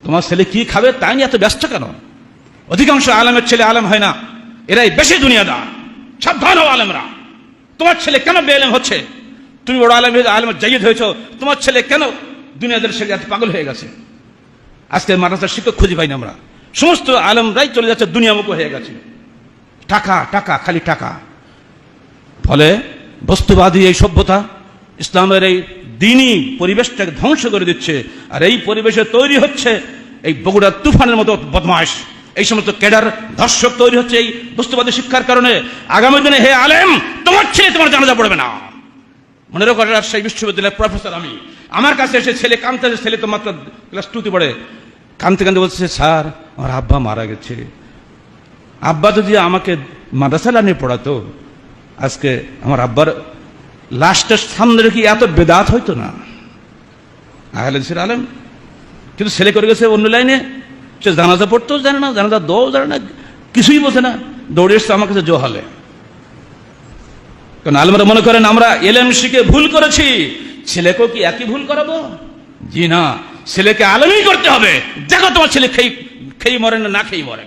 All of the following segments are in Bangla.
তোমার ছেলে কি খাবে তাই নিয়ে এত ব্যস্ত কেন? অধিকাংশ আলেমের ছেলে আলেম হয় না, এরাই বেশি দুনিয়াদার। সাবধান হও আলেমরা। তোমার ছেলে কেন বেআলেম হচ্ছে? তুমি বড় আলেম হয়ে আলেমের জায়িদ হয়েছ, তোমার ছেলে কেন দুনিয়াদের ছেলে এত পাগল হয়ে গেছে? আজকে মাদ্রাসার শিক্ষক খুঁজে পাই না আমরা, সমস্ত আলেমরাই চলে যাচ্ছে দুনিয়ামুখী হয়ে গেছে। টাকা টাকা, খালি টাকা। ফলে বস্তুবাদী এই সভ্যতা ইসলামের এই দ্বীনি পরিবেশটাকে ধ্বংস করে দিচ্ছে। আর এই পরিবেশে তৈরি হচ্ছে এই বগুড়ার তুফানের মতো বদমাশ, এই সমস্ত ক্যাডার ধর্ষক তৈরি হচ্ছে এই বস্তুবাদী শিক্ষার কারণে। আগামী দিনে হে আলেম, তোমার ছেলে তোমার জানাজা পড়বে না। মনে রাখো, রাজশাহী বিশ্ববিদ্যালয়ের প্রফেসর আমি, আমার কাছে এসে ছেলে কাঁদতে, ছেলে তো মাত্র ক্লাস 2-তে পড়ে, কাঁদতে কাঁদতে বলছে, স্যার আমার আব্বা মারা গেছে। আব্বা যদি আমাকে মাদ্রাসা লাইনে পড়াতো, আজকে আমার আব্বার লাস্টের সামনে রেখে এত বেদাত হইতো না। আহলে হাদিসের আলেম, কিন্তু ছেলে করে গেছে অন্য লাইনে। সে জানাজা পড়তেও জানে না, জানাজা দোও জানে না, কিছুই বোঝে না, দৌড়ে এসছে আমার কাছে জোহালে। কারণ আলেমরা মনে করেন আমরা এলেম শিখে ভুল করেছি, ছেলেকেও কি একই ভুল করাবো? জি না, ছেলেকে আলেমই করতে হবে। দেখো তোমার ছেলে খেয়ে মরে না খেয়ে মরে।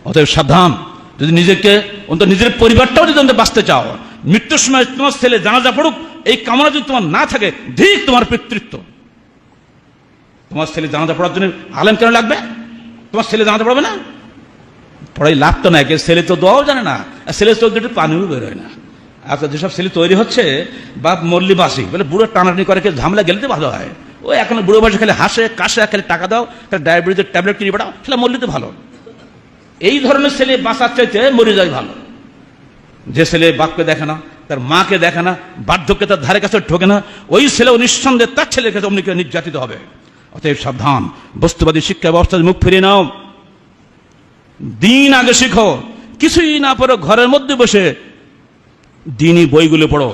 অতএব সাবধান, যদি নিজেকে অন্তত নিজের পরিবারটাও যদি অন্তত বাঁচতে চাও, মৃত্যুর সময় তোমার ছেলে জানাজা পড়ুক এই কামনা যদি তোমার না থাকে, ঠিক তোমার পিতৃত্ব। তোমার ছেলে জানাজা পড়ার জন্য আলেম কেন লাগবে? তোমার ছেলে জানাজা পড়বে না? পড়াই লাভ তো নাই, ছেলে তো দোয়াও জানে না, ছেলে চলতে একটু পানিও বেরোয় না। আচ্ছা, যেসব ছেলে তৈরি হচ্ছে, বাপ মল্লি বাসি বলে বুড়ো টানাটানি করে, ঝামেলা গেলে তো ভালো হয়। ও এখন বুড়ো বয়সে খালি হাসে কাশে, খালি টাকা দাও, খালি ডায়াবেটিসের ট্যাবলেট কিনে পাঠাও, সেটা মল্লি তো ভালো। এই ধরনের ছেলে বাঁচার চাইতে মরে যায় ভালো। যে ছেলে বাপকে দেখে না, তার মাকে দেখে না, বার্ধক্যে তার ধারে কাছে ঢোকে না, ওই ছেলেও নিঃসন্দেহে তার ছেলেকে অমনি নির্যাতিত হবে। অতএব সাবধান, বস্তুবাদী শিক্ষা ব্যবস্থা মুখ ফিরিয়ে নাও, দিন আগে শিখো। কিছুই না পড়ো, ঘরের মধ্যে বসে দিনই বইগুলো পড়ো।